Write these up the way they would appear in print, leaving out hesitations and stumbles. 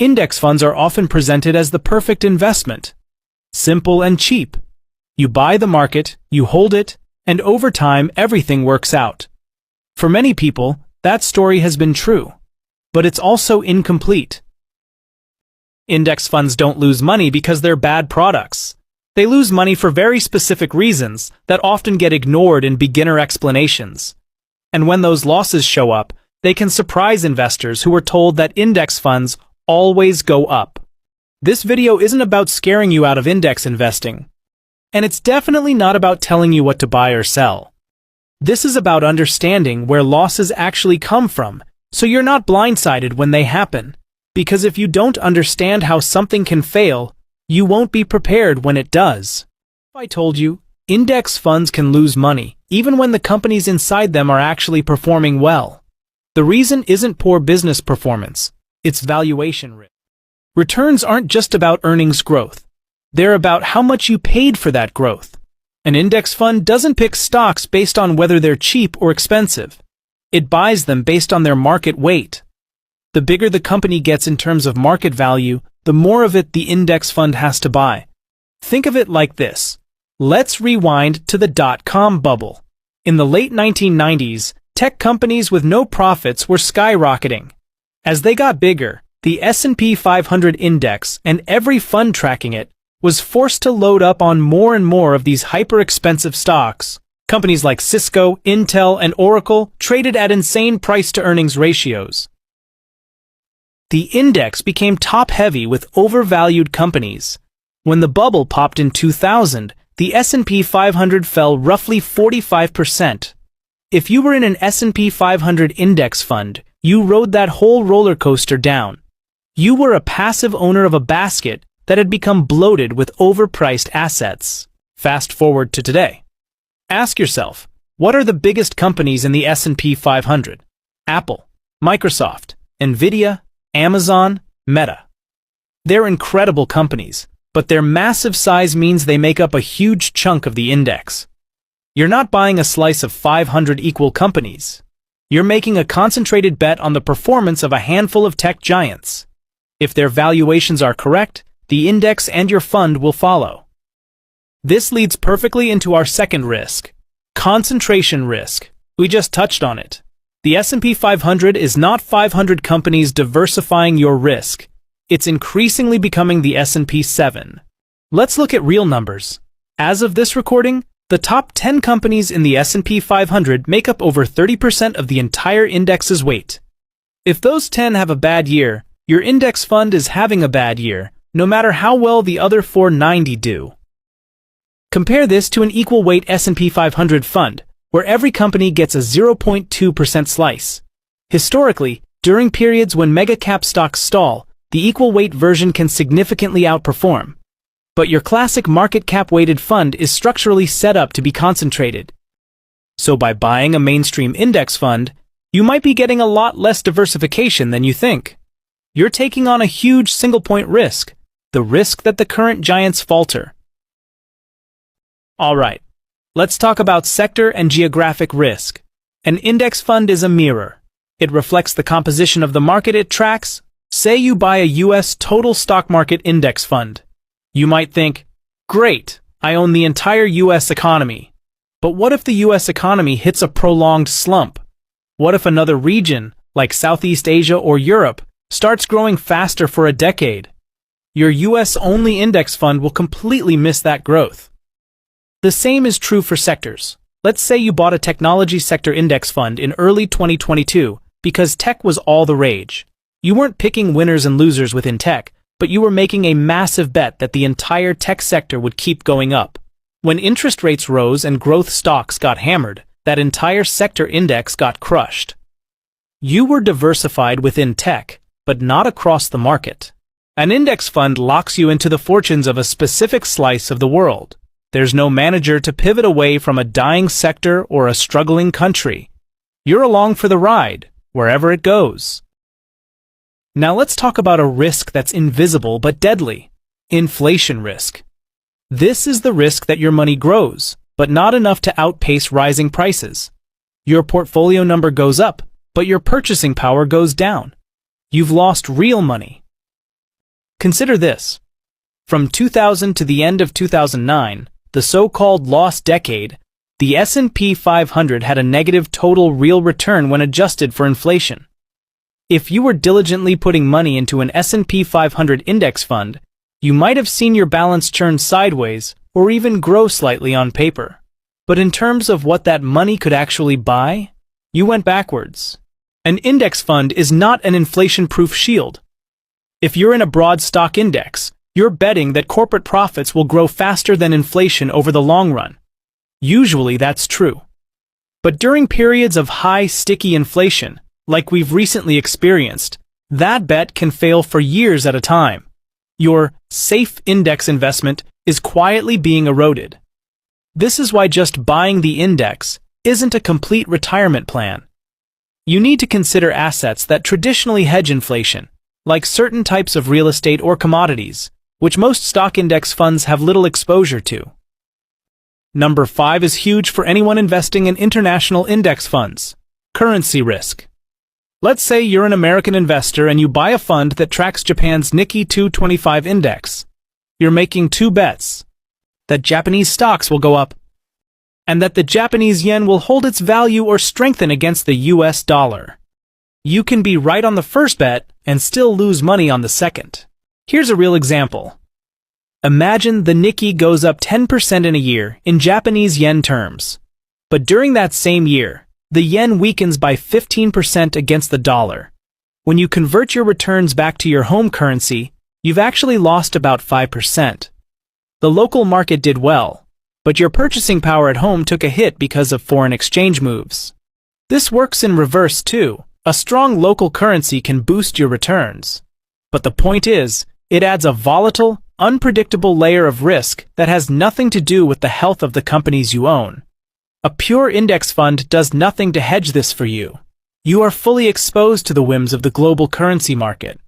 Index funds are often presented as the perfect investment. Simple and cheap. You buy the market, you hold it, and over time everything works out. For many people, that story has been true. But it's also incomplete. Index funds don't lose money because they're bad products. They lose money for very specific reasons that often get ignored in beginner explanations. And when those losses show up, they can surprise investors who were told that index funds always go up. This video isn't about scaring you out of index investing. And it's definitely not about telling you what to buy or sell. This is about understanding where losses actually come from, so you're not blindsided when they happen. Because if you don't understand how something can fail, you won't be prepared when it does. I told you, index funds can lose money, even when the companies inside them are actually performing well. The reason isn't poor business performance, it's valuation risk. Returns aren't just about earnings growth. They're about how much you paid for that growth. An index fund doesn't pick stocks based on whether they're cheap or expensive. It buys them based on their market weight. The bigger the company gets in terms of market value, the more of it the index fund has to buy. Think of it like this. Let's rewind to the dot-com bubble. In the late 1990s, tech companies with no profits were skyrocketing. As they got bigger, the S&P 500 index and every fund tracking it was forced to load up on more and more of these hyper-expensive stocks. Companies like Cisco, Intel, and Oracle traded at insane price-to-earnings ratios. The index became top-heavy with overvalued companies. When the bubble popped in 2000, the S&P 500 fell roughly 45%. If you were in an S&P 500 index fund, you rode that whole roller coaster down. You were a passive owner of a basket that had become bloated with overpriced assets. Fast forward to today. Ask yourself, what are the biggest companies in the S&P 500? Apple, Microsoft, Nvidia, Amazon, Meta. They're incredible companies, but their massive size means they make up a huge chunk of the index. You're not buying a slice of 500 equal companies. You're making a concentrated bet on the performance of a handful of tech giants. If their valuations are correct, the index and your fund will follow. This leads perfectly into our second risk, concentration risk. We just touched on it. The S&P 500 is not 500 companies diversifying your risk. It's increasingly becoming the S&P 7. Let's look at real numbers. As of this recording, the top 10 companies in the S&P 500 make up over 30% of the entire index's weight. If those 10 have a bad year, your index fund is having a bad year, no matter how well the other 490 do. Compare this to an equal weight S&P 500 fund, where every company gets a 0.2% slice. Historically, during periods when mega-cap stocks stall, the equal weight version can significantly outperform. But your classic market cap-weighted fund is structurally set up to be concentrated. So by buying a mainstream index fund, you might be getting a lot less diversification than you think. You're taking on a huge single-point risk, the risk that the current giants falter. All right. Let's talk about sector and geographic risk. An index fund is a mirror. It reflects the composition of the market it tracks. Say you buy a U.S. total stock market index fund. You might think, great, I own the entire U.S. economy. But what if the U.S. economy hits a prolonged slump? What if another region, like Southeast Asia or Europe, starts growing faster for a decade? Your U.S.-only index fund will completely miss that growth. The same is true for sectors. Let's say you bought a technology sector index fund in early 2022 because tech was all the rage. You weren't picking winners and losers within tech, but you were making a massive bet that the entire tech sector would keep going up. When interest rates rose and growth stocks got hammered, that entire sector index got crushed. You were diversified within tech, but not across the market. An index fund locks you into the fortunes of a specific slice of the world. There's no manager to pivot away from a dying sector or a struggling country. You're along for the ride, wherever it goes. Now let's talk about a risk that's invisible but deadly. Inflation risk. This is the risk that your money grows, but not enough to outpace rising prices. Your portfolio number goes up, but your purchasing power goes down. You've lost real money. Consider this. From 2000 to the end of 2009, the so-called lost decade, the S&P 500 had a negative total real return when adjusted for inflation. If you were diligently putting money into an S&P 500 index fund, you might have seen your balance churn sideways or even grow slightly on paper. But in terms of what that money could actually buy, you went backwards. An index fund is not an inflation-proof shield. If you're in a broad stock index, you're betting that corporate profits will grow faster than inflation over the long run. Usually that's true. But during periods of high, sticky inflation, like we've recently experienced, that bet can fail for years at a time. Your safe index investment is quietly being eroded. This is why just buying the index isn't a complete retirement plan. You need to consider assets that traditionally hedge inflation, like certain types of real estate or commodities, which most stock index funds have little exposure to. Number 5 is huge for anyone investing in international index funds: currency risk. Let's say you're an American investor and you buy a fund that tracks Japan's Nikkei 225 index. You're making two bets: that Japanese stocks will go up, and that the Japanese yen will hold its value or strengthen against the US dollar. You can be right on the first bet and still lose money on the second. Here's a real example. Imagine the Nikkei goes up 10% in a year in Japanese yen terms. But during that same year, the yen weakens by 15% against the dollar. When you convert your returns back to your home currency, you've actually lost about 5%. The local market did well, but your purchasing power at home took a hit because of foreign exchange moves. This works in reverse too. A strong local currency can boost your returns. But the point is, it adds a volatile, unpredictable layer of risk that has nothing to do with the health of the companies you own. A pure index fund does nothing to hedge this for you. You are fully exposed to the whims of the global currency market.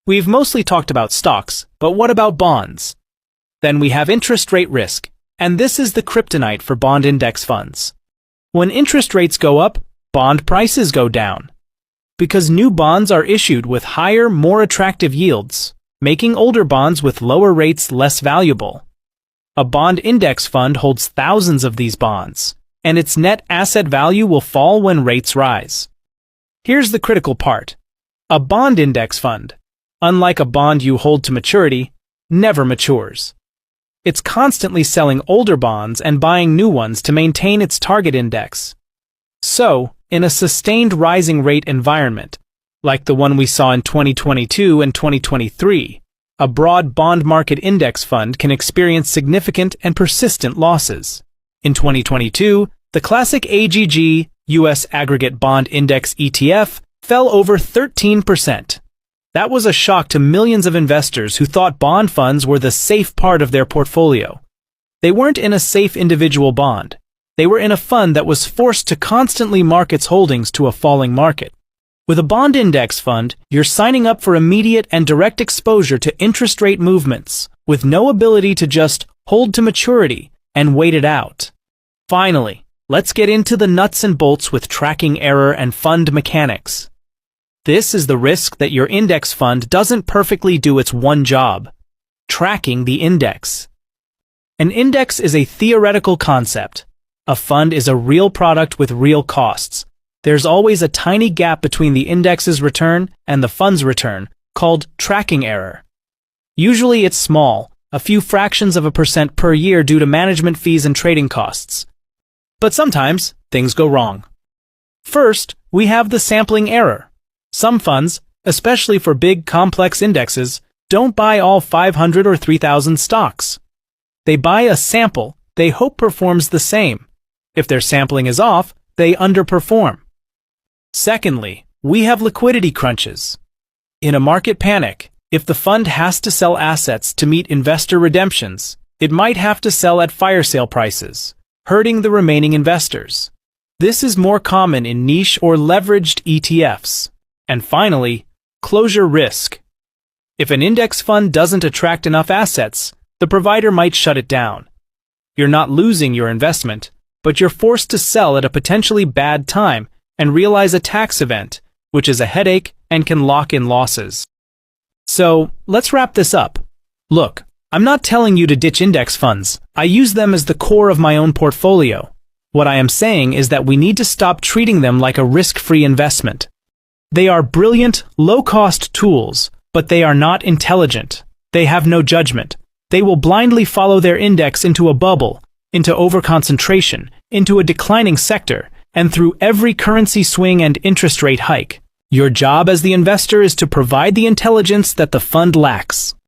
We've mostly talked about stocks, but what about bonds? Then we have interest rate risk, and this is the kryptonite for bond index funds. When interest rates go up, bond prices go down. Because new bonds are issued with higher, more attractive yields, making older bonds with lower rates less valuable. A bond index fund holds thousands of these bonds, and its net asset value will fall when rates rise. Here's the critical part. A bond index fund, unlike a bond you hold to maturity, never matures. It's constantly selling older bonds and buying new ones to maintain its target index. So, in a sustained rising rate environment, like the one we saw in 2022 and 2023, a broad bond market index fund can experience significant and persistent losses. In 2022, the classic AGG U.S. Aggregate Bond Index ETF fell over 13%. That was a shock to millions of investors who thought bond funds were the safe part of their portfolio. They weren't in a safe individual bond. They were in a fund that was forced to constantly mark its holdings to a falling market. With a bond index fund, you're signing up for immediate and direct exposure to interest rate movements, with no ability to just hold to maturity and wait it out. Finally, let's get into the nuts and bolts with tracking error and fund mechanics. This is the risk that your index fund doesn't perfectly do its one job: tracking the index. An index is a theoretical concept. A fund is a real product with real costs. There's always a tiny gap between the index's return and the fund's return, called tracking error. Usually it's small, a few fractions of a percent per year due to management fees and trading costs. But sometimes, things go wrong. First, we have the sampling error. Some funds, especially for big complex indexes, don't buy all 500 or 3,000 stocks. They buy a sample they hope performs the same. If their sampling is off, they underperform. Secondly, we have liquidity crunches. In a market panic, if the fund has to sell assets to meet investor redemptions, it might have to sell at fire sale prices, hurting the remaining investors. This is more common in niche or leveraged ETFs. And finally, closure risk. If an index fund doesn't attract enough assets, the provider might shut it down. You're not losing your investment, but you're forced to sell at a potentially bad time and realize a tax event, which is a headache and can lock in losses. So, let's wrap this up. Look, I'm not telling you to ditch index funds. I use them as the core of my own portfolio. What I am saying is that we need to stop treating them like a risk-free investment. They are brilliant, low-cost tools, but they are not intelligent. They have no judgment. They will blindly follow their index into a bubble, into overconcentration, into a declining sector, and through every currency swing and interest rate hike. Your job as the investor is to provide the intelligence that the fund lacks.